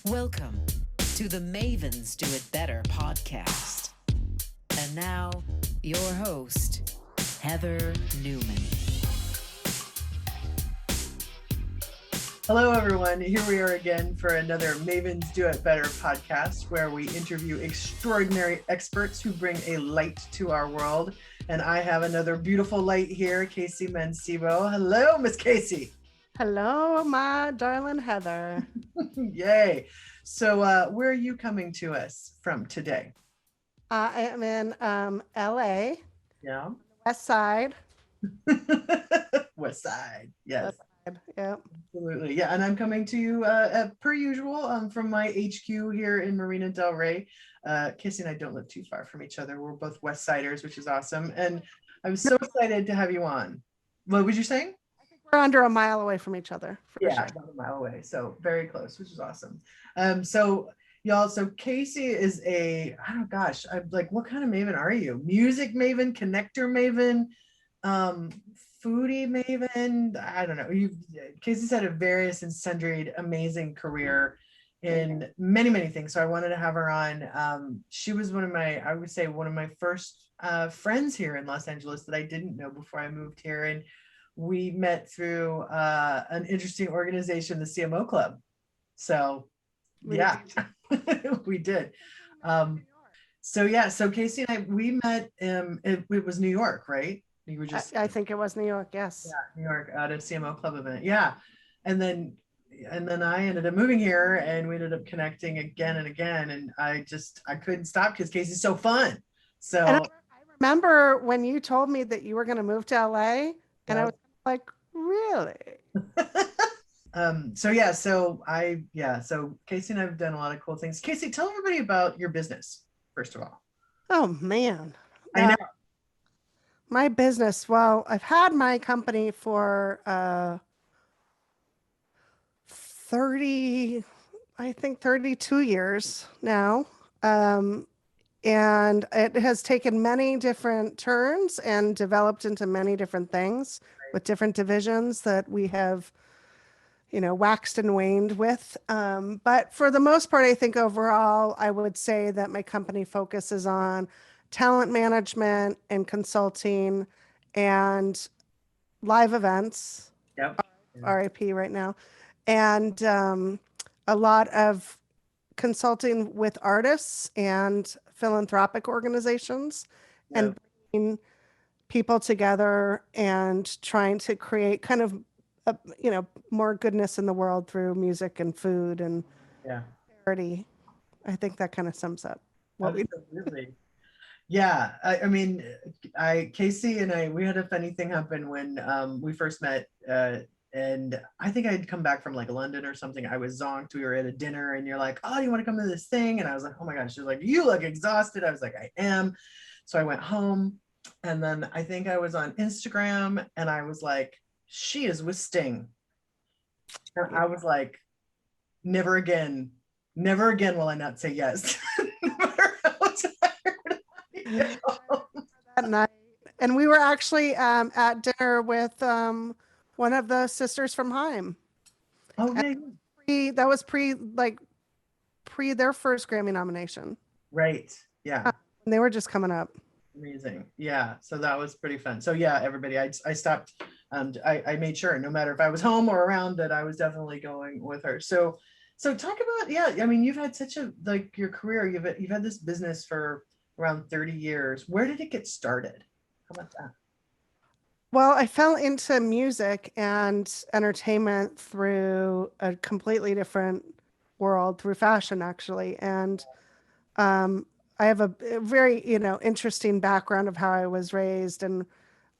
Welcome to the Mavens Do It Better podcast. And now, your host, Heather Newman. Hello, everyone. Here we are again for another Mavens Do It Better podcast, where we interview extraordinary experts who bring a light to our world. And I have another beautiful light here, KC Mancebo. Hello, Miss Casey. Hello, my darling Heather. Yay. So where are you coming to us from today? I am in LA. Yeah. West Side. West Side. Yes. West Side. Yep. Absolutely. Yeah. And I'm coming to you per usual from my HQ here in Marina Del Rey. Casey and I don't live too far from each other. We're both West Siders, which is awesome. And I'm so excited to have you on. What was you saying? We're under a mile away from each other. Yeah, about a mile away. So very close, which is awesome. So y'all, so Casey is I'm like, what kind of Maven are you? Music Maven, connector Maven, foodie Maven? I don't know. Casey's had a various and sundry amazing career in many, many things. So I wanted to have her on. She was one of my first friends here in Los Angeles that I didn't know before I moved here. And we met through an interesting organization, the CMO Club. So yeah, we did. So Casey and I, we met, it was New York, right? You were just, I think it was New York. Yes. Yeah, New York at a CMO Club event. Yeah. And then I ended up moving here and we ended up connecting again and again. And I couldn't stop because Casey's so fun. So and I remember when you told me that you were going to move to LA, and I was like, really? So Casey and I have done a lot of cool things. Casey, tell everybody about your business, first of all. Oh, man. I know. My business. Well, I've had my company for 32 years now. And it has taken many different turns and developed into many different things with different divisions that we have, waxed and waned with. But for the most part, I think overall, I would say that my company focuses on talent management and consulting and live events. Yep. RIP right now. And a lot of consulting with artists and philanthropic organizations, and bringing people together and trying to create kind of more goodness in the world through music and food and charity. I think that kind of sums up what we do. Yeah, I mean, Casey and I, we had a funny thing happen when we first met, and I think I'd come back from like London or something. I was zonked. We were at a dinner and you're like, oh, you want to come to this thing? And I was like, oh my gosh. She was like, you look exhausted. I was like, I am. So I went home, and then I think I was on Instagram and I was like, she is with Sting. And I was like, never again will I not say yes. That night. And we were actually at dinner with one of the sisters from Haim. Okay. That was pre their first Grammy nomination. Right. Yeah. And they were just coming up. Amazing. Yeah. So that was pretty fun. So yeah, everybody, I stopped. I made sure no matter if I was home or around that I was definitely going with her. So talk about, I mean, you've had such your career, you've had this business for around 30 years. Where did it get started? How about that? Well, I fell into music and entertainment through a completely different world, through fashion, actually. And I have a very, interesting background of how I was raised. And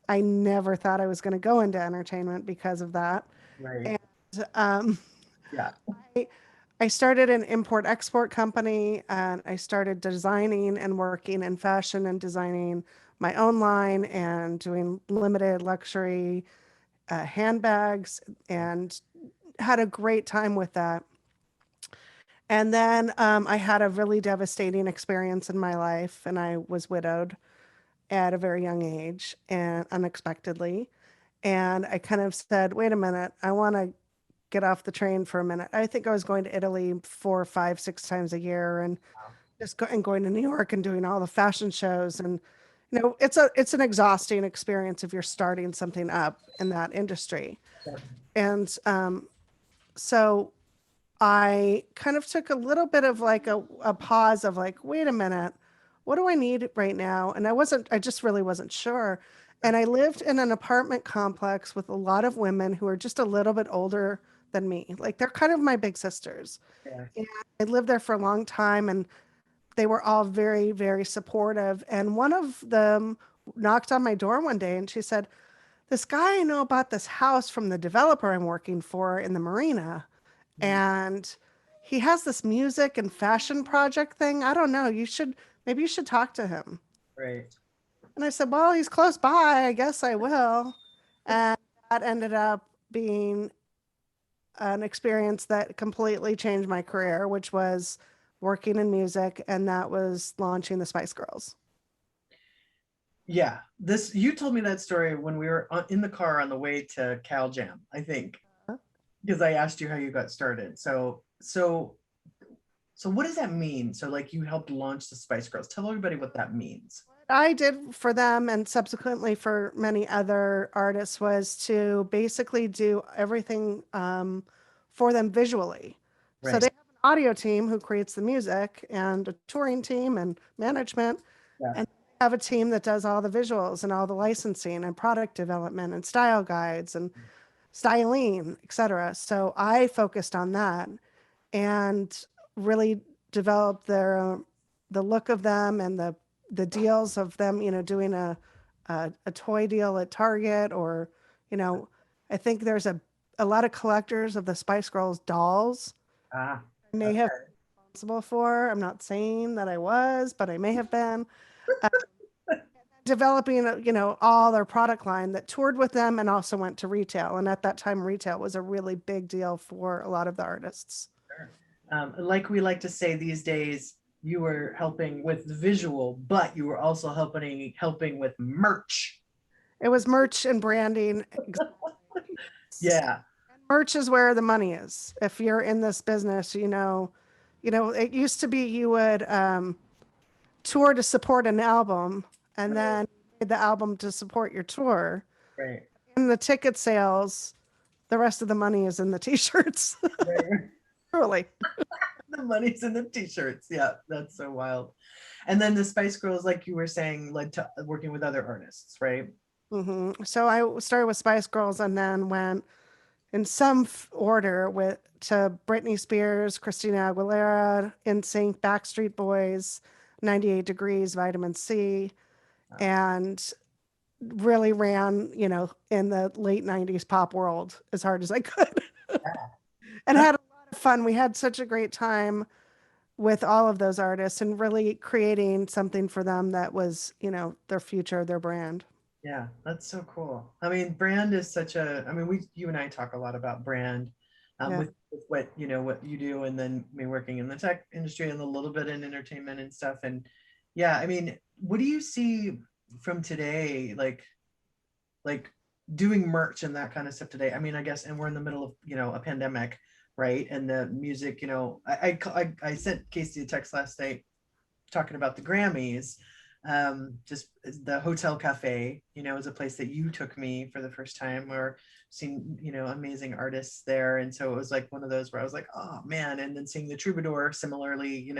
I never thought I was going to go into entertainment because of that. Right. And I started an import-export company, and I started designing and working in fashion and designing my own line and doing limited luxury handbags, and had a great time with that. And then I had a really devastating experience in my life, and I was widowed at a very young age and unexpectedly. And I kind of said, wait a minute, I want to get off the train for a minute. I think I was going to Italy 4, 5, 6 times a year, and going to New York and doing all the fashion shows. And it's an exhausting experience if you're starting something up in that industry. And so I kind of took a little bit of like a pause of like, wait a minute, what do I need right now? And I just really wasn't sure. And I lived in an apartment complex with a lot of women who are just a little bit older than me. Like they're kind of my big sisters. Yeah. And I lived there for a long time, and they were all very, very supportive. And one of them knocked on my door one day and she said, this guy I know about this house from the developer I'm working for in the marina. And he has this music and fashion project thing. I don't know. Maybe you should talk to him. Right. And I said, well, he's close by. I guess I will. And that ended up being an experience that completely changed my career, which was working in music. And that was launching the Spice Girls. Yeah. You told me that story when we were in the car on the way to Cal Jam, I think, because I asked you how you got started. So what does that mean? So like you helped launch the Spice Girls. Tell everybody what that means. What I did for them and subsequently for many other artists was to basically do everything for them visually. Right. So they have an audio team who creates the music and a touring team and management. Yeah. And they have a team that does all the visuals and all the licensing and product development and style guides and styling, etc. So I focused on that and really developed the look of them and the deals of them, doing a toy deal at Target, or, I think there's a lot of collectors of the Spice Girls dolls. I may have been responsible for. I'm not saying that I was, but I may have been. Developing, all their product line that toured with them and also went to retail. And at that time, retail was a really big deal for a lot of the artists. Like we like to say these days, you were helping with the visual, but you were also helping with merch. It was merch and branding. Yeah. Merch is where the money is. If you're in this business, it used to be you would tour to support an album, and then the album to support your tour. Right. In the ticket sales, the rest of the money is in the t-shirts. Right. Really. The money's in the t-shirts. Yeah, that's so wild. And then the Spice Girls, like you were saying, led to working with other artists, right? Mm-hmm. So I started with Spice Girls and then went in some order to Brittney Spears, Christina Aguilera, NSYNC, Backstreet Boys, 98 Degrees, Vitamin C, and really ran, in the late 90s pop world as hard as I could. And had a lot of fun. We had such a great time with all of those artists and really creating something for them that was, their future, their brand. Yeah, that's so cool. I mean, brand is you and I talk a lot about brand with what you do, and then me working in the tech industry and a little bit in entertainment and stuff. And yeah, I mean, what do you see from today, like doing merch and that kind of stuff today? I mean, I guess, and we're in the middle of, a pandemic, right? And the music, I sent Casey a text last night talking about the Grammys. Just the Hotel Cafe, is a place that you took me for the first time, or seen, amazing artists there. And so it was like one of those where I was like, oh man. And then seeing the Troubadour, similarly,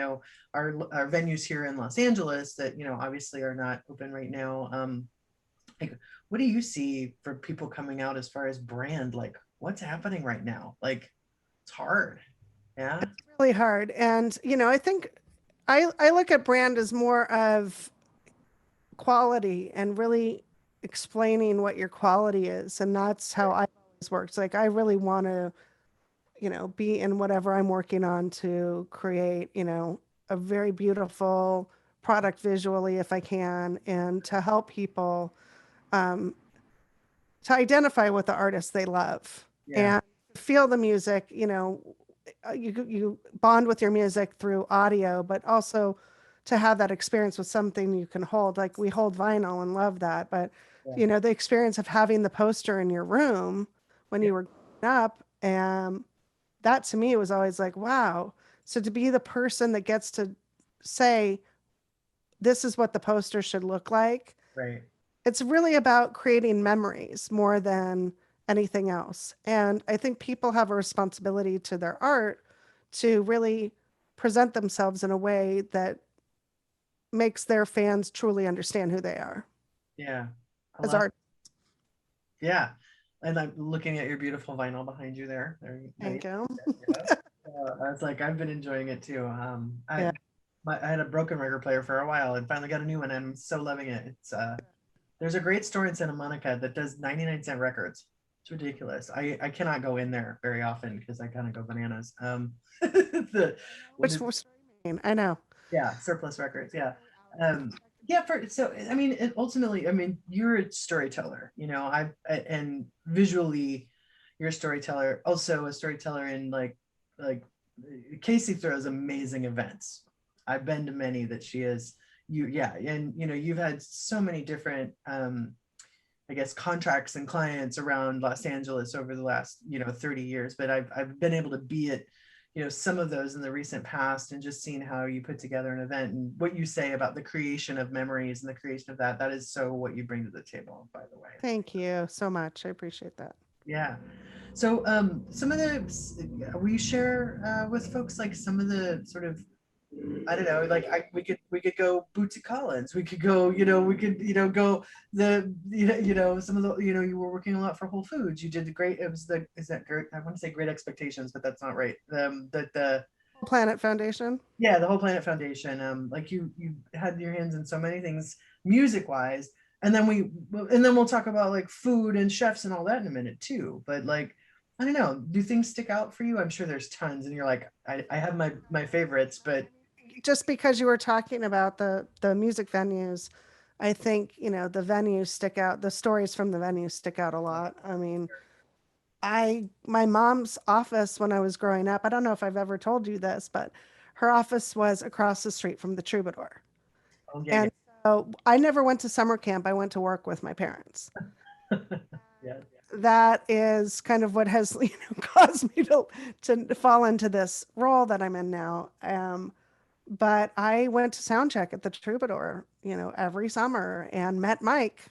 our venues here in Los Angeles that, obviously are not open right now. Like, what do you see for people coming out as far as brand? Like, what's happening right now? Like, it's hard. Yeah. It's really hard. And, I think I look at brand as more of quality and really explaining what your quality is. And that's how I always worked. Like, I really want to, be in whatever I'm working on to create, a very beautiful product visually, if I can, and to help people to identify with the artists they love and feel the music. You bond with your music through audio, but also to have that experience with something you can hold. Like, we hold vinyl and love that, but the experience of having the poster in your room when you were growing up, that to me was always like, wow. So to be the person that gets to say, this is what the poster should look like. Right. It's really about creating memories more than anything else. And I think people have a responsibility to their art to really present themselves in a way that makes their fans truly understand who they are Yeah. as art. Yeah. And I'm looking at your beautiful vinyl behind you there. Thank you. Yeah. I was like, I've been enjoying it too. Yeah. I had a broken record player for a while and finally got a new one. And I'm so loving it. It's there's a great store in Santa Monica that does 99-cent records. It's ridiculous. I cannot go in there very often because I kind of go bananas. Which was, I know. Yeah, surplus records. Yeah. Yeah, I mean, ultimately, I mean, you're a storyteller, you know, and visually you're a storyteller, also a storyteller in like Casey throws amazing events. I've been to many that she is, and you know, you've had so many different I guess contracts and clients around Los Angeles over the last, you know, 30 years, but I've been able to be at, you know, some of those in the recent past, and just seeing how you put together an event and what you say about the creation of memories and the creation of that is so what you bring to the table, by the way. Thank you so much. I appreciate that. Yeah. So some of the, will you share with folks like some of the sort of, I don't know, like we could go Bootsy Collins, we could go, you know, we could, you know, go you know, some of the, you know, you were working a lot for Whole Foods. You did the great, is that great? I want to say Great Expectations, but that's not right. The Planet Foundation. Yeah, the Whole Planet Foundation. Like you had your hands in so many things music wise, and then we'll talk about like food and chefs and all that in a minute too. But like, I don't know, do things stick out for you? I'm sure there's tons, and you're like, I have my favorites, but just because you were talking about the music venues, I think, you know, the venues stick out, the stories from the venues stick out a lot. I mean, my mom's office when I was growing up, I don't know if I've ever told you this, but her office was across the street from the Troubadour. oh, And so I never went to summer camp. I went to work with my parents. Yeah. That is kind of what has, you know, caused me to fall into this role that I'm in now. But I went to sound check at the Troubadour, you know, every summer and met Mike.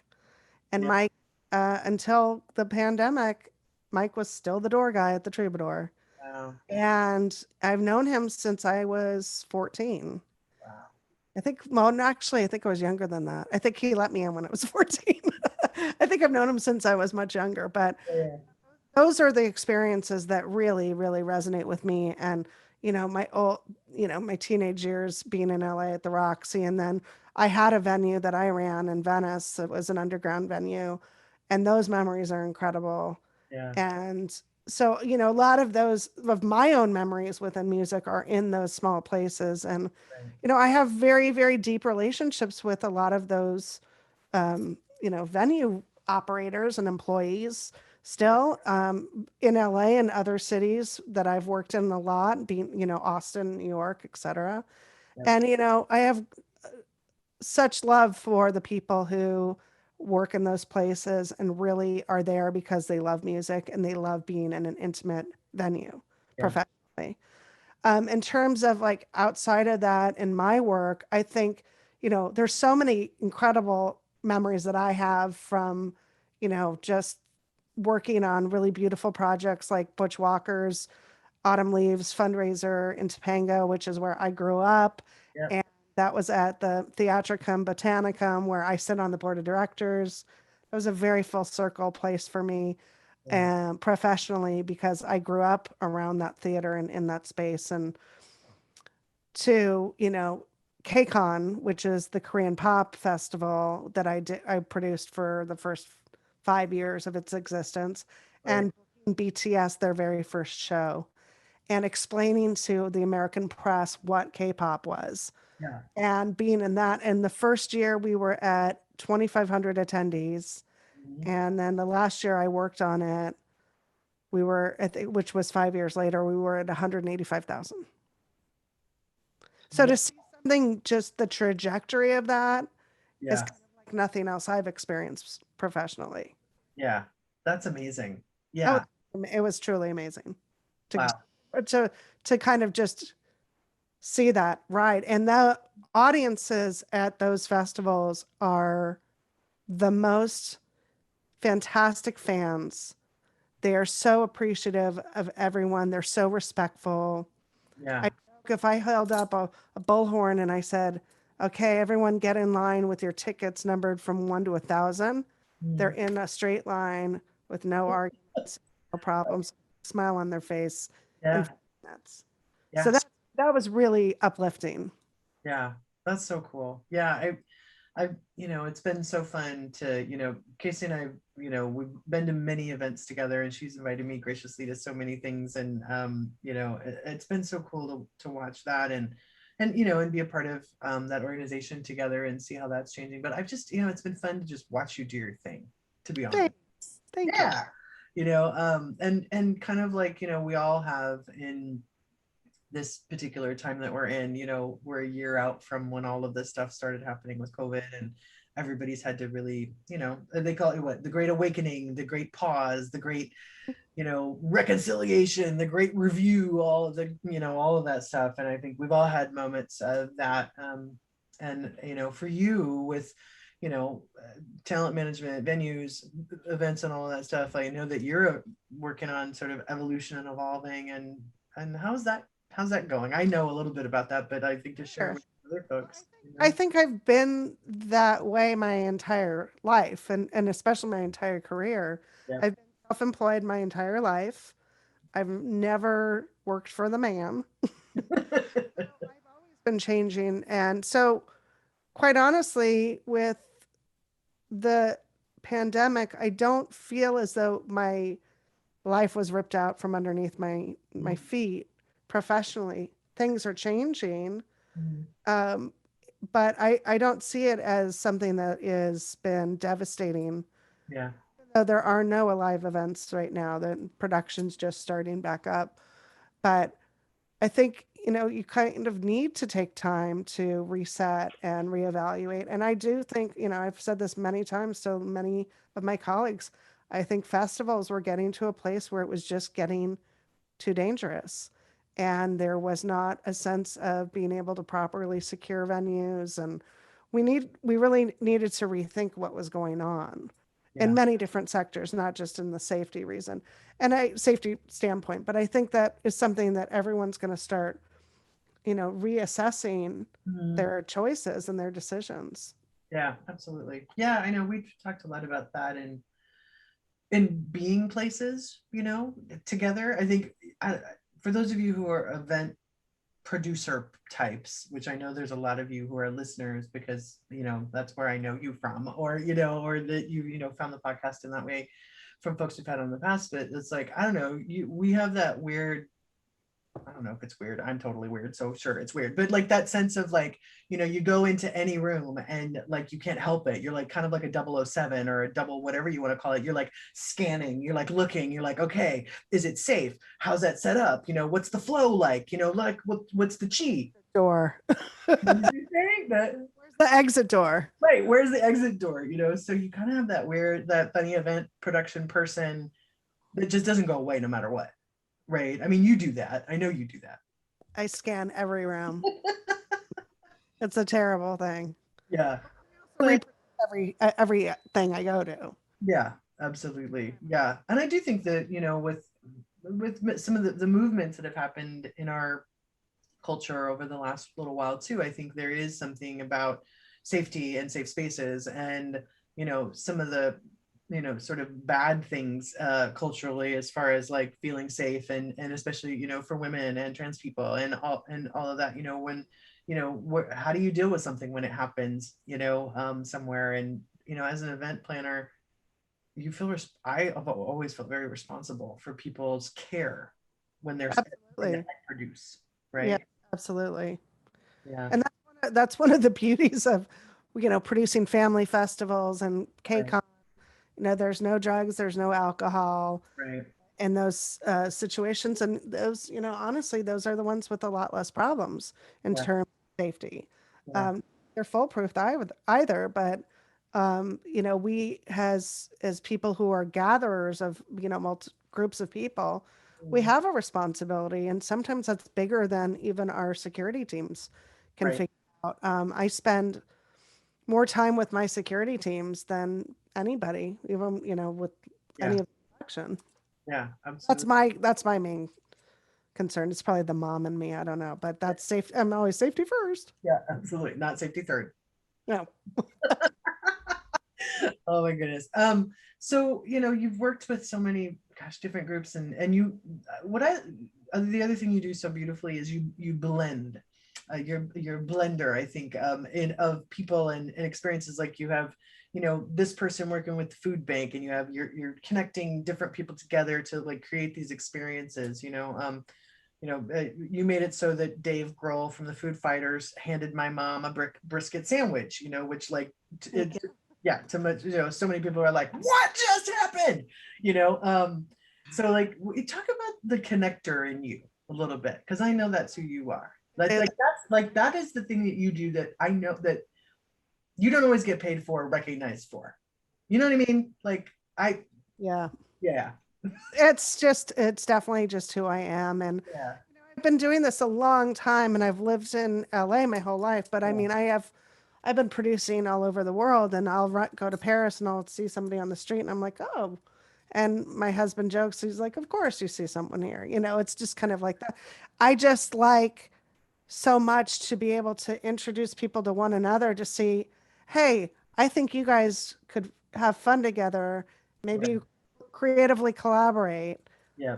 And Yeah. Mike, until the pandemic, Mike was still the door guy at the Troubadour. Wow. And I've known him since I was 14. Wow. I think, well, actually, I think I was younger than that. I think he let me in when I was 14. I think I've known him since I was much younger, but Yeah. those are the experiences that really, really resonate with me. And, you know, my teenage years being in LA at the Roxy. And then I had a venue that I ran in Venice. It was an underground venue. And those memories are incredible. Yeah. And so, you know, a lot of those of my own memories within music are in those small places. And, you know, I have very, very deep relationships with a lot of those, you know, venue operators and employees still in LA and other cities that I've worked in a lot, being, you know, Austin, New York, etc. Yeah. And, you know, I have such love for the people who work in those places and really are there because they love music and they love being in an intimate venue professionally. In terms of like outside of that in my work, I think, you know, there's so many incredible memories that I have from, you know, just working on really beautiful projects like Butch Walker's Autumn Leaves fundraiser in Topanga, which is where I grew up. Yeah. And that was at the Theatricum Botanicum, where I sit on the board of directors. It was a very full circle place for me professionally, because I grew up around that theater and in that space. And to, you know, KCON, which is the Korean pop festival that I produced for the first 5 years of its existence, and BTS, their very first show, and explaining to the American press what K-pop was. Yeah. And being in that, and the first year we were at 2,500 attendees. Mhm. And then the last year I worked on it, we were which was 5 years later, we were at 185,000. So to see something, just the trajectory of that is kind of like nothing else I've experienced professionally. Yeah. That's amazing. Yeah. Oh, it was truly amazing to Wow. to kind of just see that, right? And the audiences at those festivals are the most fantastic fans. They are so appreciative of everyone. They're so respectful. Yeah. I joke, if I held up a bullhorn and I said, okay, everyone get in line with your tickets numbered from 1 to 1,000, they're Mm. in a straight line with no arguments, no problems, smile on their face in Yeah. 5 minutes. So Yes. that was really uplifting. Yeah. That's so cool. Yeah. It's been so fun to, Casey and I, we've been to many events together, and she's invited me graciously to so many things. And, it's been so cool to watch that and be a part of that organization together and see how that's changing. But I've just, it's been fun to just watch you do your thing, to be honest. Thank you. Yeah. And kind of like, we all have in this particular time that we're in, we're a year out from when all of this stuff started happening with COVID, and everybody's had to really, they call it what, the great awakening, the great pause, the great, reconciliation, the great review, all of the, all of that stuff. And I think we've all had moments of that. And, for you with, talent management, venues, events, and all of that stuff, I know that you're working on sort of evolution and evolving, and how's that going? I know a little bit about that, but I think to share with other folks. I think I've been that way my entire life, and especially my entire career. Yeah. I've been self-employed my entire life. I've never worked for the man. I've always been changing. And so, quite honestly, with the pandemic, I don't feel as though my life was ripped out from underneath my feet professionally. Things are changing. Um, but I don't see it as something that has been devastating. Yeah. There are no live events right now. The production's just starting back up. But I think, you kind of need to take time to reset and reevaluate. And I do think, I've said this many times to many of my colleagues, I think festivals were getting to a place where it was just getting too dangerous. And there was not a sense of being able to properly secure venues. And we really needed to rethink what was going on in many different sectors, not just in the safety reason and safety standpoint. But I think that is something that everyone's going to start, reassessing their choices and their decisions. Yeah, absolutely. Yeah, I know we've talked a lot about that in being places, together. I think for those of you who are event producer types, which I know there's a lot of you who are listeners because, that's where I know you from, or, or that you found the podcast in that way from folks we've had on the past. But it's like, I don't know, we have that weird, I don't know if it's weird. I'm totally weird. So sure, it's weird. But like that sense of like, you go into any room and like, you can't help it. You're like kind of like a 007 or a double, whatever you want to call it. You're like scanning, you're like looking, you're like, okay, is it safe? How's that set up? What's the flow like? Like what's the cheat? Door. Where's the exit door? Right. Where's the exit door? So you kind of have that funny event production person that just doesn't go away no matter what. Right. I mean, you do that. I know you do that. I scan every room. It's a terrible thing. Yeah. Everything I go to. Yeah, absolutely. Yeah. And I do think that, with some of the movements that have happened in our culture over the last little while too, I think there is something about safety and safe spaces and, some of the sort of bad things culturally as far as like feeling safe and especially for women and trans people and all of that, when how do you deal with something when it happens somewhere, and as an event planner you feel I have always felt very responsible for people's care when they're produce, right? Yeah, absolutely. Yeah. And that's one of the beauties of producing family festivals and KCON. Right. There's no drugs, there's no alcohol, right, in those situations. And those, honestly, those are the ones with a lot less problems in terms of safety. Yeah. They're foolproof either, but, we as people who are gatherers of, groups of people, we have a responsibility, and sometimes that's bigger than even our security teams can Right. figure out. I spend more time with my security teams than anybody, even, with Yeah. any of the action. Yeah. Absolutely. That's my main concern. It's probably the mom in me. I don't know, but that's safe. I'm always safety first. Yeah. Absolutely. Not safety third. No. Oh my goodness. So you've worked with so many, gosh, different groups, and the other thing you do so beautifully is you blend. You're a blender, I think, in of people and experiences. Like you have, this person working with the food bank, and you're connecting different people together to like create these experiences. You made it so that Dave Grohl from the Food Fighters handed my mom a brisket sandwich, which like it, yeah, too much, so many people are like, what just happened? So like talk about the connector in you a little bit, because I know that's who you are. That is the thing that you do that I know that you don't always get paid for or recognized for. You know what I mean? Yeah. Yeah. It's definitely just who I am. And Yeah. I've been doing this a long time, and I've lived in LA my whole life, but I mean, I've been producing all over the world, and I'll go to Paris and I'll see somebody on the street and I'm like, oh, and my husband jokes, he's like, of course you see someone here. It's just kind of like that. I just like so much to be able to introduce people to one another, to see, hey, I think you guys could have fun together, maybe Right. creatively collaborate, Yeah.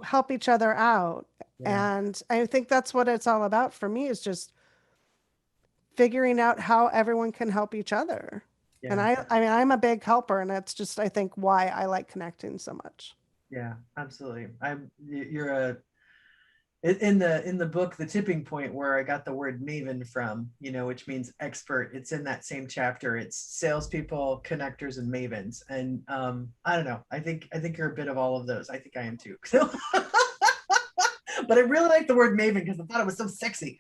help each other out. Yeah. And I think that's what it's all about for me, is just figuring out how everyone can help each other. And Yeah. I mean, I'm a big helper, and that's just, I think, why I like connecting so much. Yeah, absolutely. You're in the book, The Tipping Point, where I got the word Maven from, which means expert. It's in that same chapter. It's salespeople, connectors, and mavens. And I don't know. I think you're a bit of all of those. I think I am too. So, but I really like the word Maven because I thought it was so sexy.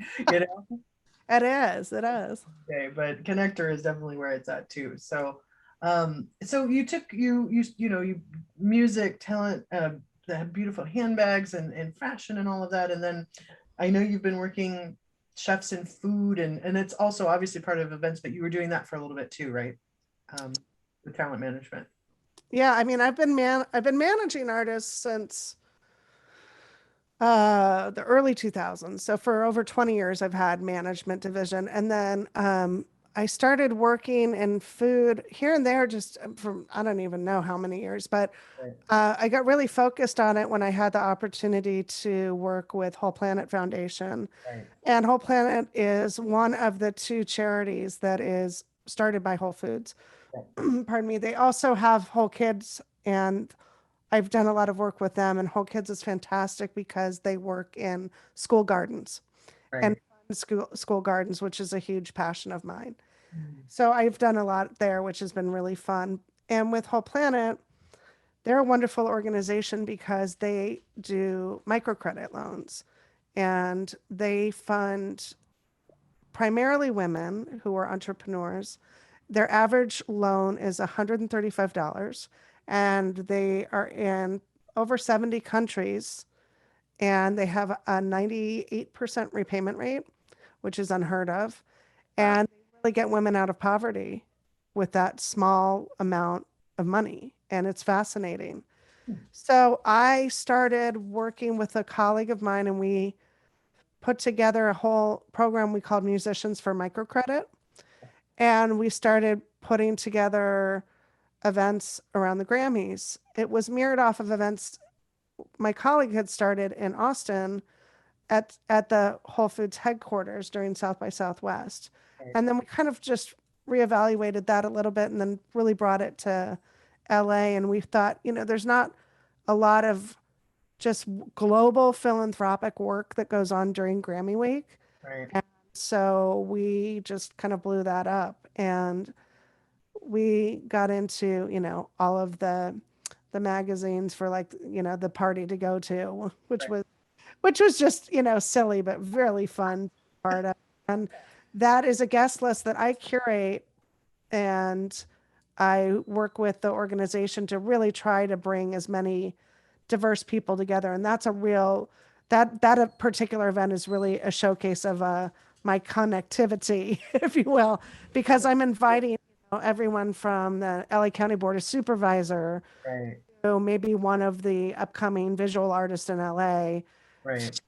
It is. It is. Okay, but connector is definitely where it's at too. So you took you music talent, the beautiful handbags and fashion and all of that, and then I know you've been working chefs in food, and it's also obviously part of events, but you were doing that for a little bit too, right? The talent management. Yeah, I mean, I've been managing artists since the early 2000s. So for over 20 years, I've had management division. And then I started working in food here and there, just from, I don't even know how many years, but Right. I got really focused on it when I had the opportunity to work with Whole Planet Foundation. Right. And Whole Planet is one of the two charities that is started by Whole Foods. Right. Pardon me. They also have Whole Kids, and I've done a lot of work with them, and Whole Kids is fantastic because they work in school gardens and Right. school gardens, which is a huge passion of mine. Mm. So I've done a lot there, which has been really fun. And with Whole Planet, they're a wonderful organization because they do microcredit loans, and they fund primarily women who are entrepreneurs. Their average loan is $135, and they are in over 70 countries, and they have a 98% repayment rate, which is unheard of. Wow. And they really get women out of poverty with that small amount of money. And it's fascinating. So I started working with a colleague of mine, and we put together a whole program we called Musicians for Microcredit. And we started putting together events around the Grammys. It was mirrored off of events my colleague had started in Austin at the Whole Foods headquarters during South by Southwest. Right. And then we kind of just reevaluated that a little bit, and then really brought it to LA. And we thought, there's not a lot of just global philanthropic work that goes on during Grammy week. Right. And so we just kind of blew that up, and we got into, all of the magazines for, like, the party to go to, Right. which was just, silly, but really fun part of. And that is a guest list that I curate, and I work with the organization to really try to bring as many diverse people together. And that's a real, that a particular event is really a showcase of my connectivity, if you will, because I'm inviting everyone from the LA County Board of Supervisor, Right. so maybe one of the upcoming visual artists in LA, Right.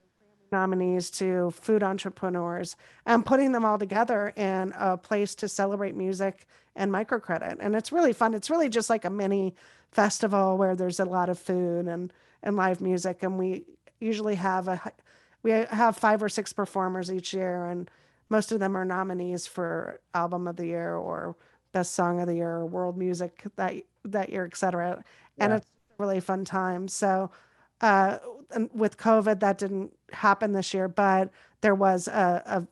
nominees to food entrepreneurs, and putting them all together in a place to celebrate music and microcredit. And it's really fun. It's really just like a mini festival where there's a lot of food and live music. And we usually we have 5 or 6 performers each year, and most of them are nominees for album of the year or best song of the year or world music that year, et cetera. And Yeah. it's a really fun time. So uh, and with COVID, that didn't happen this year, but there was a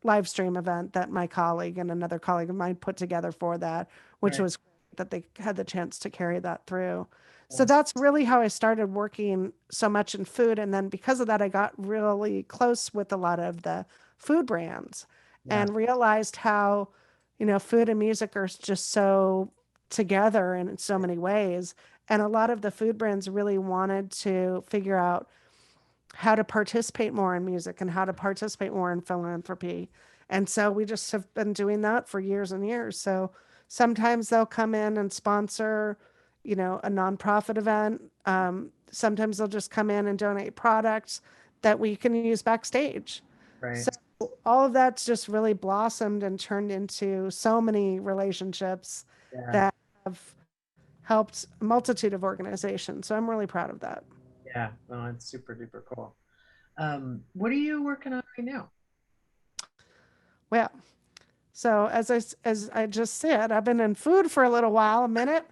live stream event that my colleague and another colleague of mine put together for that, which Right. was great that they had the chance to carry that through. So Yeah. that's really how I started working so much in food. And then because of that, I got really close with a lot of the food brands Yeah. and realized how, food and music are just so together in so many ways. And a lot of the food brands really wanted to figure out how to participate more in music and how to participate more in philanthropy. And so we just have been doing that for years and years. So sometimes they'll come in and sponsor, a nonprofit event. Sometimes they'll just come in and donate products that we can use backstage. Right. So all of that's just really blossomed and turned into so many relationships Yeah. that have helped a multitude of organizations. So I'm really proud of that. Yeah. No, it's super duper cool. What are you working on right now? Well, so as I just said, I've been in food for a little while, a minute,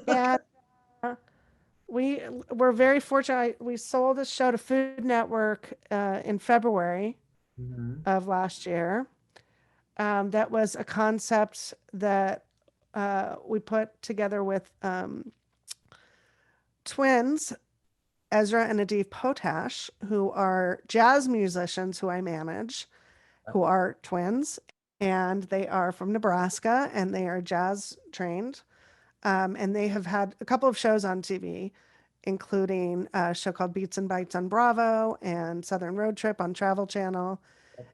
and uh, we were very fortunate. We sold a show to Food Network in February Mm-hmm. of last year. That was a concept that we put together with twins, Ezra and Adif Potash, who are jazz musicians who I manage, who are twins, and they are from Nebraska and they are jazz trained. And they have had a couple of shows on TV, including a show called Beats and Bites on Bravo and Southern Road Trip on Travel Channel.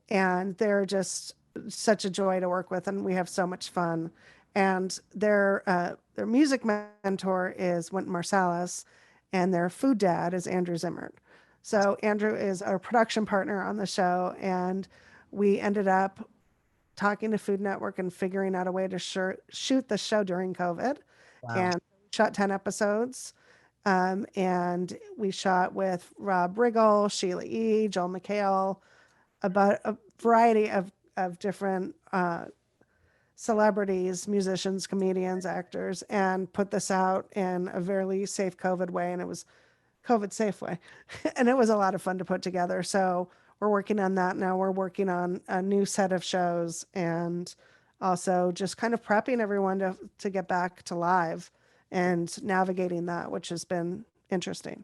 And they're just such a joy to work with, and we have so much fun. And their music mentor is Wynton Marsalis, and their food dad is Andrew Zimmern. So Andrew is our production partner on the show, and we ended up talking to Food Network and figuring out a way to shoot the show during COVID. Wow. And shot 10 episodes. And we shot with Rob Riggle, Sheila E., Joel McHale, about a variety of different celebrities, musicians, comedians, actors, and put this out in a very safe COVID way. And it was COVID safe way. And it was a lot of fun to put together. So we're working on that now. We're working on a new set of shows and also just kind of prepping everyone to get back to live and navigating that, which has been interesting.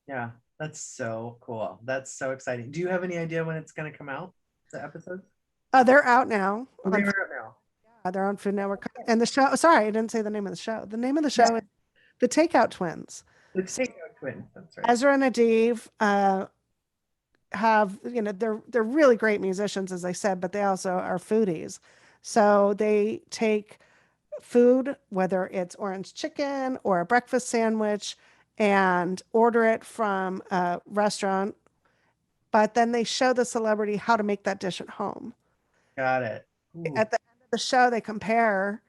Yeah. That's so cool. That's so exciting. Do you have any idea when it's going to come out, the episodes? They're out now. Oh, they're out now. They're on Food Network. And the show, sorry, I didn't say the name of the show. The name of the show is The Takeout Twins. The Takeout Twins. That's right. Ezra and Adib have, they're really great musicians, as I said, but they also are foodies. So they take food, whether it's orange chicken or a breakfast sandwich, and order it from a restaurant, but then they show the celebrity how to make that dish at home. Got it. Ooh. At the end of the show, they compare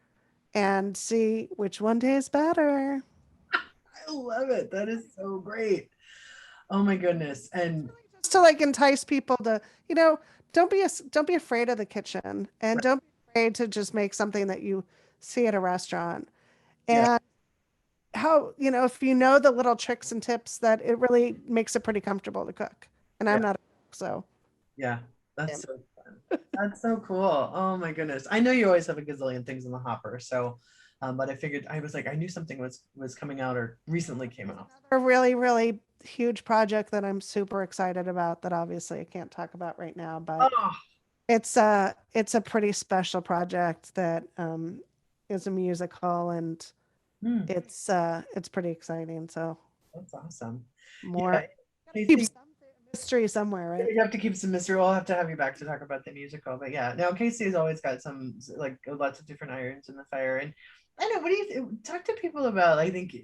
and see which one tastes better. I love it. That is so great. Oh my goodness. And just to like entice people to, don't be afraid of the kitchen, and don't be afraid to just make something that you see at a restaurant. And how, if you know the little tricks and tips, that it really makes it pretty comfortable to cook. And I'm not a cook, so. Yeah, that's so fun. That's so cool. Oh my goodness. I know you always have a gazillion things in the hopper. So, but I figured I knew something was coming out or recently came out. A really, really huge project that I'm super excited about that obviously I can't talk about right now, but it's a pretty special project that is a musical, and it's pretty exciting. So That's awesome. More Yeah, keep Casey, some mystery somewhere, right? you have to keep some mystery. We'll have to have you back to talk about the musical. But yeah, now Casey's always got some like lots of different irons in the fire. And I know, what do you talk to people about? I think,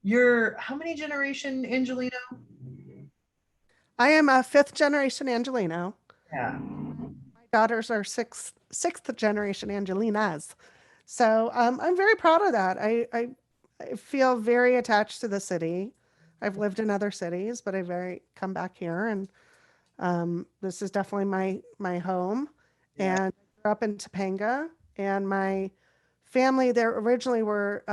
you're how many generation Angelino? I am a fifth generation Angelino. Yeah. My daughters are sixth generation Angelinas. So I'm very proud of that. I feel very attached to the city. I've lived in other cities, but I very come back here, and this is definitely my home. Yeah. And I grew up in Topanga, and my family there originally were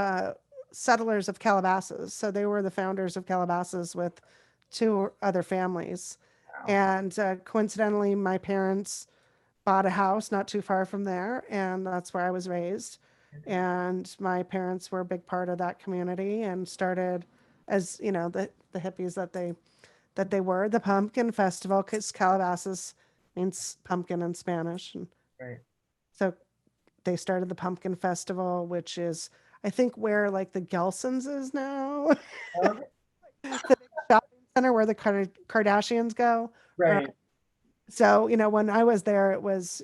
settlers of Calabasas. So they were the founders of Calabasas with two other families. Wow. And coincidentally, my parents bought a house not too far from there, and that's where I was raised. And my parents were a big part of that community and started, as you know, the hippies that they were, the Pumpkin Festival, because Calabasas means pumpkin in Spanish. And Right. so they started the Pumpkin Festival, which is, I think, where like the Gelson's is now, Okay. the big shopping center where the Kardashians go. Right. So, when I was there, it was,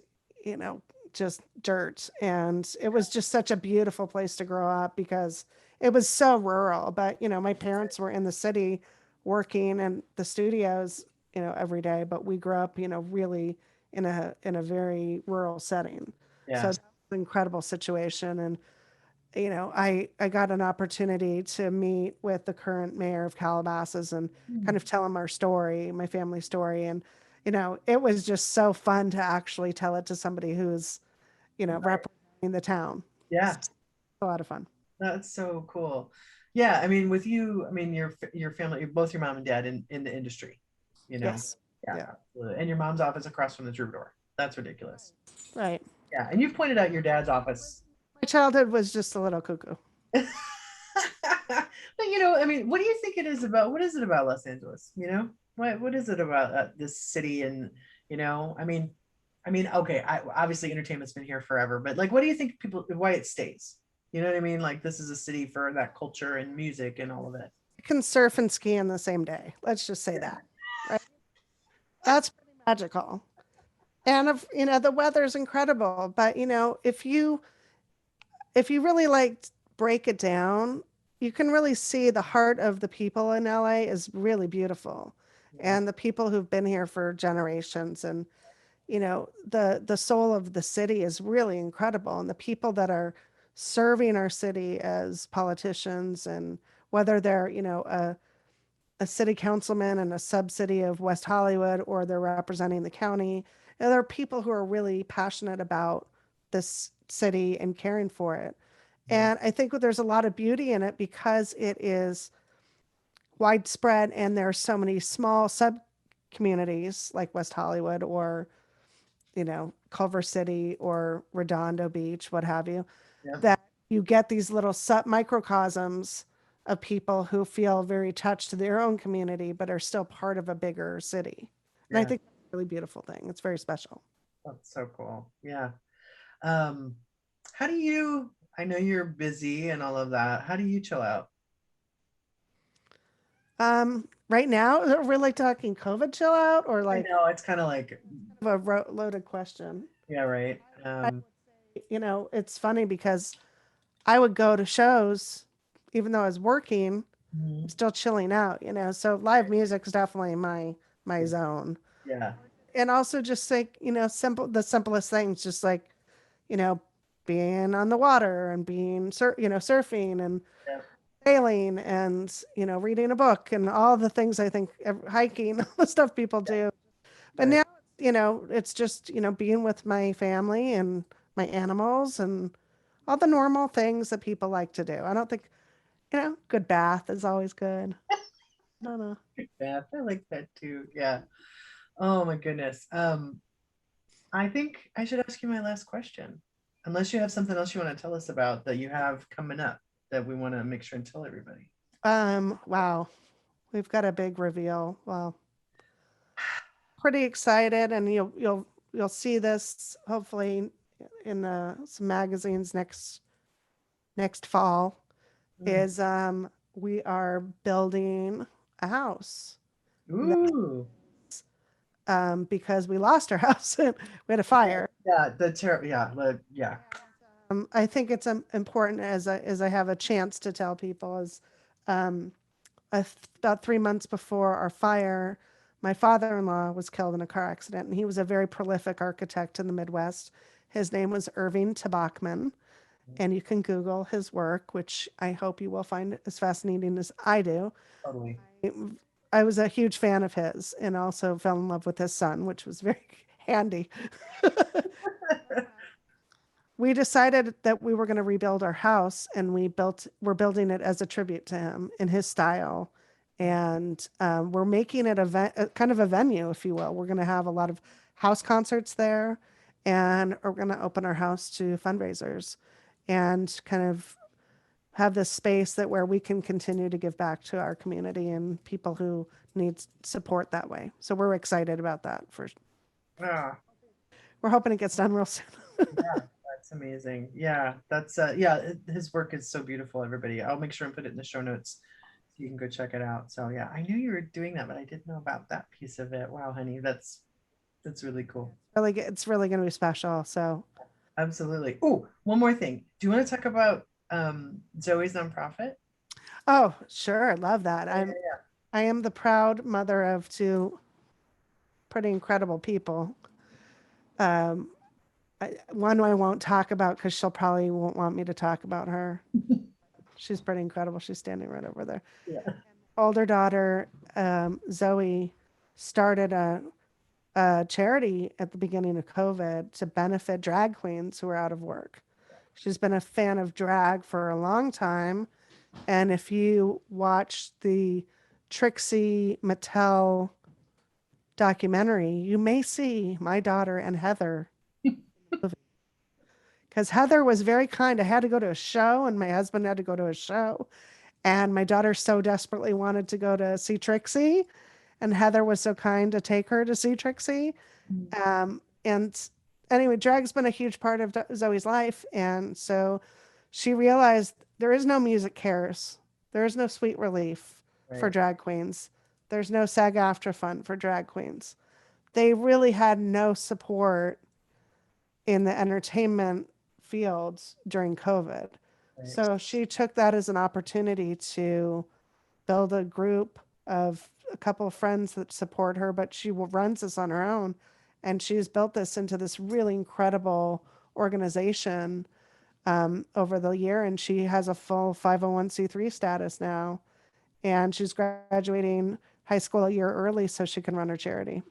just dirt. And it was just such a beautiful place to grow up because it was so rural. But, my parents were in the city working in the studios, every day. But we grew up, really in a very rural setting. So Yeah. it's an incredible situation. And, I got an opportunity to meet with the current mayor of Calabasas and kind of tell him our story, my family story. And, it was just so fun to actually tell it to somebody who's, Right. representing the town. Yeah. It's a lot of fun. That's so cool. Yeah, I mean, with you, I mean, your family, both your mom and dad in the industry, you know. Yes. Yeah, Yeah. absolutely. And your mom's office across from the Troubadour. That's ridiculous. Right. Yeah, and you've pointed out your dad's office. My childhood was just a little cuckoo. But I mean, what do you think it is about? What is it about Los Angeles? What is it about this city? And okay, obviously entertainment's been here forever, but like, what do you think why it stays? You know what I mean? Like, this is a city for that culture and music and all of it. You can surf and ski in the same day. Let's just say that. Right. That's pretty magical. And if the weather's incredible, but if you really like break it down, you can really see the heart of the people in LA is really beautiful. Yeah. And the people who've been here for generations, and the soul of the city is really incredible. And the people that are serving our city as politicians, and whether they're, a city councilman in a sub-city of West Hollywood, or they're representing the county, there are people who are really passionate about this city and caring for it. And I think there's a lot of beauty in it because it is widespread, and there are so many small sub communities like West Hollywood, or Culver City, or Redondo Beach, what have you, Yeah. that you get these little sub microcosms of people who feel very attached to their own community but are still part of a bigger city. And I Yeah. think that's a really beautiful thing. It's very special. That's so cool. Yeah. How do you, I know you're busy and all of that. How do you chill out? Right now, are we like talking COVID chill out, or I like know it's kind of like, a loaded question? yeah, right. It's funny because I would go to shows, even though I was working, I'm still chilling out, so live music is definitely my zone. yeah. And also just like, the simplest things, just like, you know, being on the water and being, surfing and Yeah. sailing and, reading a book and all the things I think hiking, all the stuff people do. But Right. now, it's just, being with my family and my animals and all the normal things that people like to do. I don't think, good bath is always good. No, no. Yeah, I like that too. Yeah. Oh my goodness. I think I should ask you my last question. Unless you have something else you want to tell us about that you have coming up that we want to make sure and tell everybody. Wow. We've got a big reveal. Well, pretty excited, and you'll see this hopefully in some magazines next fall. Mm. Is we are building a house Ooh. because we lost our house and we had a fire. Yeah, yeah. I think it's important as I have a chance to tell people is um, about 3 months before our fire, my father-in-law was killed in a car accident, and he was a very prolific architect in the Midwest. His name was Irving Tabachman, and you can Google his work, which I hope you will find as fascinating as I do. Totally. I was a huge fan of his and also fell in love with his son, which was very handy. We decided that we were going to rebuild our house, and we're building it as a tribute to him in his style. And we're making it a kind of a venue, if you will. We're going to have a lot of house concerts there, and we're going to open our house to fundraisers and kind of have this space that where we can continue to give back to our community and people who need support that way. So we're excited about that. Ah, We're hoping it gets done real soon. yeah, that's amazing. Yeah, his work is so beautiful, everybody. I'll make sure and put it in the show notes so you can go check it out. So yeah, I knew you were doing that, but I didn't know about that piece of it. Wow, honey, that's really cool. It's really going to be special. So Absolutely. Oh, one more thing. Do you want to talk about Zoe's nonprofit? oh, sure. I love that. Yeah, I am the proud mother of two pretty incredible people. Um, one I won't talk about because she'll probably won't want me to talk about her. She's pretty incredible. She's standing right over there. yeah. Older daughter, Zoe, started a charity at the beginning of COVID to benefit drag queens who are out of work. She's been a fan of drag for a long time. And if you watch the Trixie Mattel documentary, you may see my daughter and Heather. Because Heather was very kind. I had to go to a show, and my husband had to go to a show. And my daughter so desperately wanted to go to see Trixie. And Heather was so kind to take her to see Trixie. And anyway, drag's been a huge part of Zoe's life. And so she realized there is no music cares. There is no sweet relief for drag queens. There's no SAG-AFTRA fund for drag queens. They really had no support in the entertainment fields during COVID. Right. So she took that as an opportunity to build a group of a couple of friends that support her, but she runs this on her own. And she's built this into this really incredible organization over the year. And she has a full 501c3 status now. And she's graduating high school a year early so she can run her charity.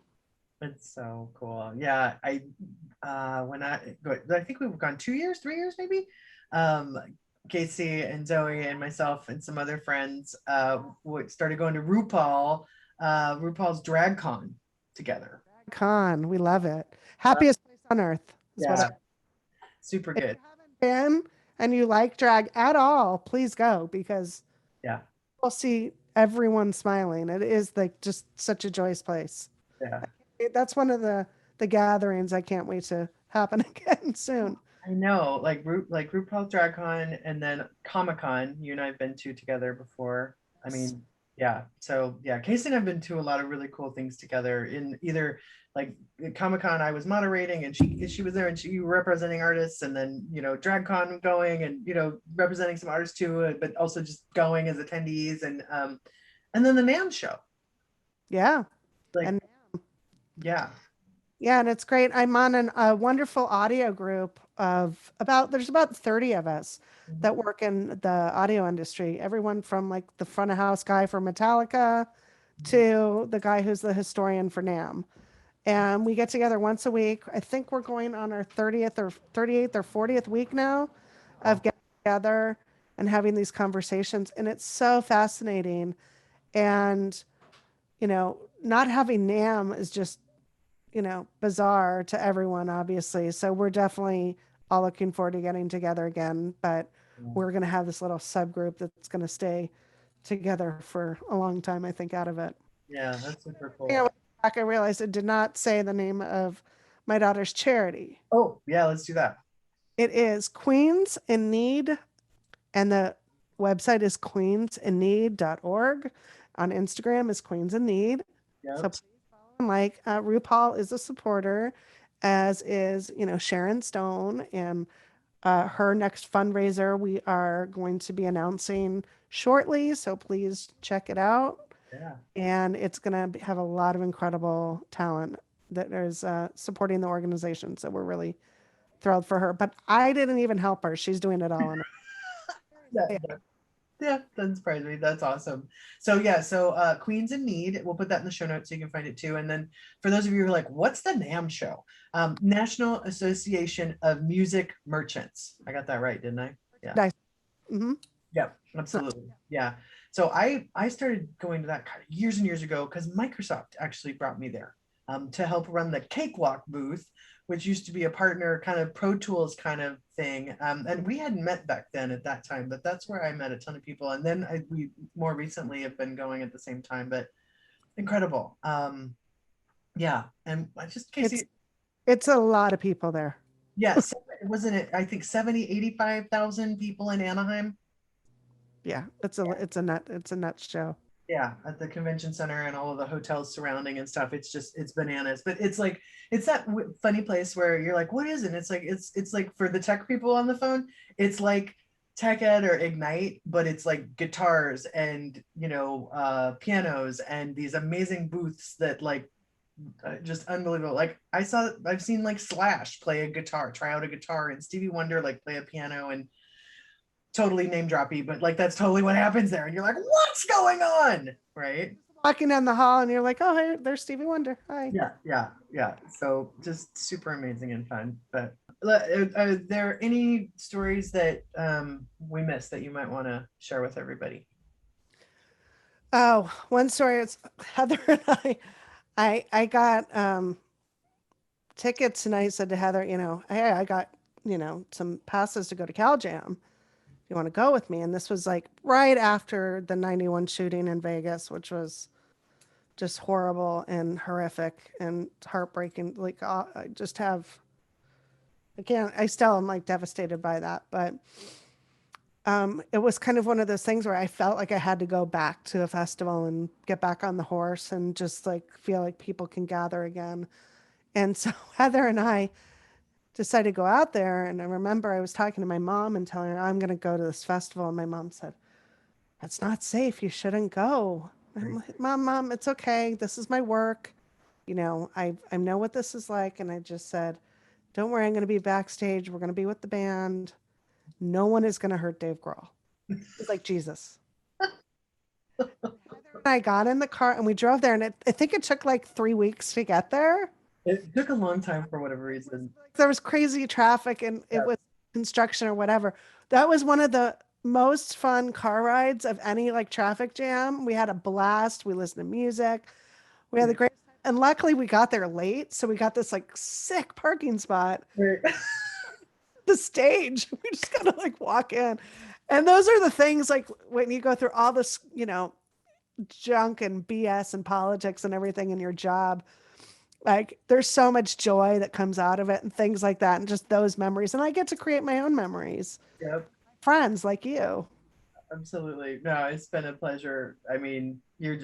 It's so cool. Yeah, I think we've gone 2 years, 3 years maybe. Casey and Zoe and myself and some other friends started going to RuPaul's Drag Con together. Con, we love it. Happiest place on earth. Yeah, super good. If you haven't been and you like drag at all, please go because we'll see everyone smiling. It is like just such a joyous place. Yeah. That's one of the gatherings I can't wait to happen again soon. I know, like RuPaul's Drag Con and then Comic-Con, you and I have been to together before. I mean, yeah. So yeah, Casey and I've been to a lot of really cool things together in either like Comic-Con I was moderating and she was there and she representing artists, and then, Drag Con going and, representing some artists too, but also just going as attendees, and then the NAMM show. Yeah. Yeah. Yeah, and it's great. I'm on a wonderful audio group there's about 30 of us that work in the audio industry. Everyone from like the front of house guy for Metallica to the guy who's the historian for NAMM. And we get together once a week. I think we're going on our 30th or 38th or 40th week now of getting together and having these conversations. And it's so fascinating. And, not having NAMM is just, bizarre to everyone, obviously. So we're definitely all looking forward to getting together again. But we're going to have this little subgroup that's going to stay together for a long time, I think, out of it. Yeah, that's super cool. Yeah, I realized I did not say the name of my daughter's charity. Oh, yeah, let's do that. It is Queens in Need, and the website is queensinneed.org. On Instagram is Queens in Need. Yep. So please follow them. Like RuPaul is a supporter, as is, Sharon Stone, and her next fundraiser we are going to be announcing shortly. So please check it out. Yeah. And it's going to have a lot of incredible talent that is supporting the organization. So we're really thrilled for her. But I didn't even help her. She's doing it all on her. Yeah, doesn't surprise me. That's awesome. So Queens in Need, we'll put that in the show notes so you can find it too. And then for those of you who are like, what's the NAM show? National Association of Music Merchants. I got that right, didn't I? Yeah. Nice. Mm-hmm. Yeah, absolutely. Yeah. So I started going to that kind of years and years ago because Microsoft actually brought me there to help run the Cakewalk booth, which used to be a partner kind of Pro Tools kind of thing. And we hadn't met back then at that time, but that's where I met a ton of people. And then we more recently have been going at the same time, but incredible. Yeah. And I just, Casey. It's a lot of people there. Yes. Wasn't it, I think 85,000 people in Anaheim? Yeah, it's a nuts show. Yeah, at the convention center and all of the hotels surrounding and stuff. It's bananas. But it's like, it's that funny place where you're like, what is it? It's like, it's like for the tech people on the phone, it's like Tech Ed or Ignite, but it's like guitars and, pianos and these amazing booths that like, just unbelievable. Like I've seen like Slash play a guitar, try out a guitar, and Stevie Wonder like play a piano, and totally name droppy, but like that's totally what happens there. And you're like, what's going on? Right. Walking down the hall and you're like, oh, hey, there's Stevie Wonder. Hi. Yeah. So just super amazing and fun. But are there any stories that we missed that you might want to share with everybody? Oh, one story is Heather and I got tickets, and I said to Heather, hey, I got, some passes to go to Cal Jam. You want to go with me? And this was like right after the 91 shooting in Vegas, which was just horrible and horrific and heartbreaking. Like I still am like devastated by that. But it was kind of one of those things where I felt like I had to go back to a festival and get back on the horse and just like feel like people can gather again. And so Heather and I decided to go out there. And I remember I was talking to my mom and telling her, I'm going to go to this festival. And my mom said, that's not safe. You shouldn't go. I'm like, Mom, it's okay. This is my work. I know what this is like. And I just said, don't worry, I'm going to be backstage. We're going to be with the band. No one is going to hurt Dave Grohl. It's like Jesus. I got in the car and we drove there, and I think it took like 3 weeks to get there. It took a long time for whatever reason. There was crazy traffic and it was construction or whatever. That was one of the most fun car rides of any like traffic jam. We had a blast. We listened to music. We had a great, and luckily we got there late. So we got this like sick parking spot. Right. The stage. We just gotta like walk in. And those are the things like when you go through all this, junk and BS and politics and everything in your job, like there's so much joy that comes out of it and things like that, and just those memories. And I get to create my own memories. Yep. Friends like you. Absolutely. No, it's been a pleasure. I mean, you're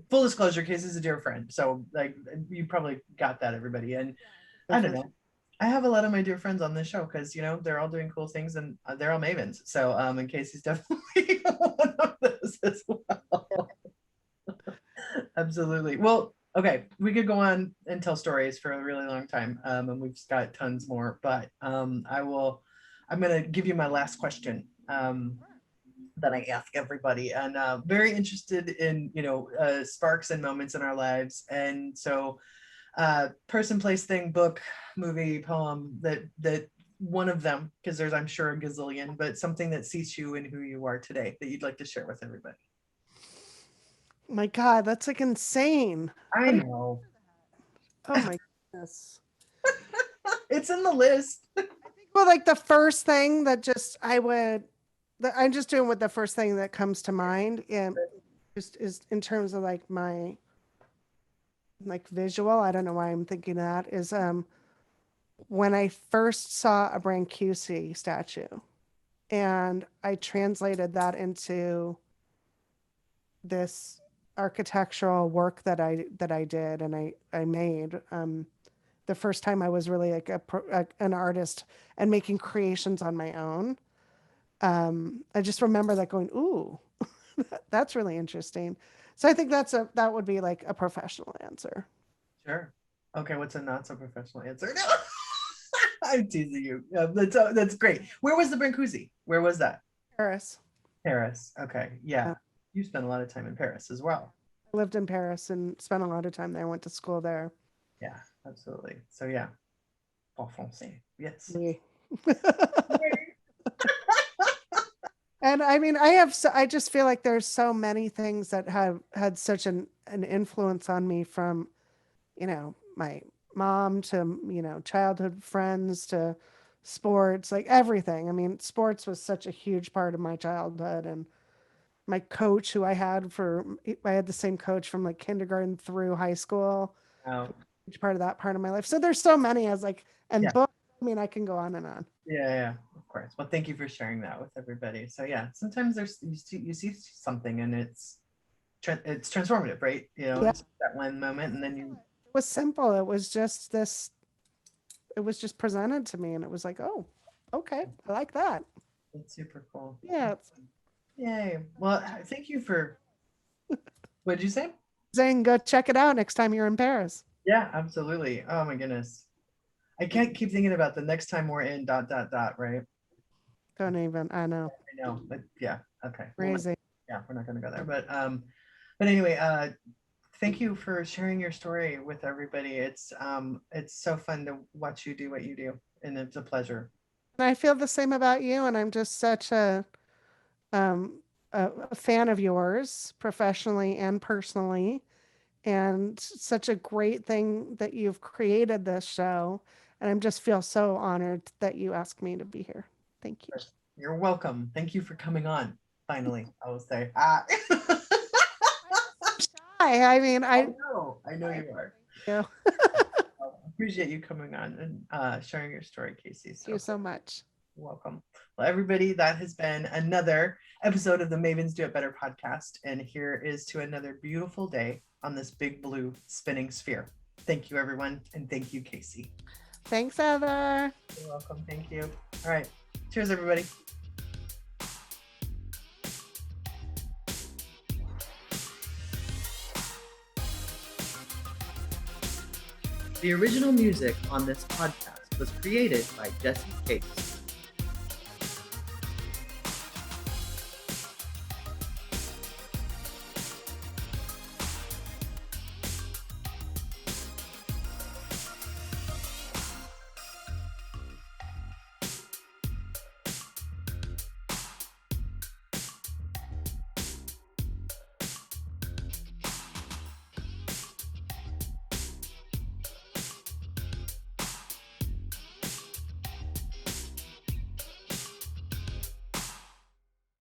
full disclosure, Casey's a dear friend. So like you probably got that, everybody. And I don't know. I have a lot of my dear friends on this show because, they're all doing cool things and they're all Mavens. So and Casey's definitely one of those as well. Absolutely. Well, okay, we could go on and tell stories for a really long time, and we've got tons more. But I'm going to give you my last question that I ask everybody, and very interested in sparks and moments in our lives. And so, person, place, thing, book, movie, poem that one of them, because there's I'm sure a gazillion, but something that seats you in who you are today that you'd like to share with everybody. My God, that's like insane. I know. Oh my goodness. It's in the list. Well, like the first thing that I'm just doing what the first thing that comes to mind, and just is in terms of like my like visual. I don't know why I'm thinking that is when I first saw a Brancusi statue. And I translated that into this architectural work that I did and I made. The first time I was really like an artist and making creations on my own. I just remember that going, ooh, that's really interesting. So I think that would be like a professional answer. Sure. Okay, what's a not so professional answer? No. I'm teasing you. That's great. Where was the Brancusi? Where was that? Paris. Paris. Okay. Yeah. You spent a lot of time in Paris as well. I lived in Paris and spent a lot of time there. I went to school there. Yeah, absolutely. So yeah. En français. Yes. Oui. And I mean, I just feel like there's so many things that have had such an influence on me, from, my mom to, childhood friends to sports, like everything. I mean, sports was such a huge part of my childhood, and my coach I had the same coach from like kindergarten through high school. Oh. Huge part of that part of my life. So there's so many books. I mean, I can go on and on. Yeah, of course. Well, thank you for sharing that with everybody. So yeah, sometimes you see something and it's transformative, right? It's that one moment, and then It was simple. It was just presented to me, and it was like, oh, okay, I like that. It's super cool. Yeah. Yay. Well, thank you for. What'd you say? Saying go check it out next time you're in Paris. Yeah, absolutely. Oh my goodness. I can't keep thinking about the next time we're in ... right? Don't even. I know. I know. But yeah. Okay. Crazy. Yeah, we're not going to go there. But anyway, thank you for sharing your story with everybody. It's so fun to watch you do what you do, and it's a pleasure. And I feel the same about you, and I'm just such a fan of yours, professionally and personally, and such a great thing that you've created this show. And I just feel so honored that you asked me to be here. Thank you. You're welcome. Thank you for coming on. Finally, I will say. I mean, I know you are. Yeah. I appreciate you coming on and sharing your story, Casey. Thank you so much. You're welcome. Well, everybody, that has been another episode of the Mavens Do It Better podcast. And here is to another beautiful day on this big blue spinning sphere. Thank you, everyone. And thank you, Casey. Thanks, Heather. You're welcome. Thank you. All right. Cheers, everybody. The original music on this podcast was created by Jesse Case.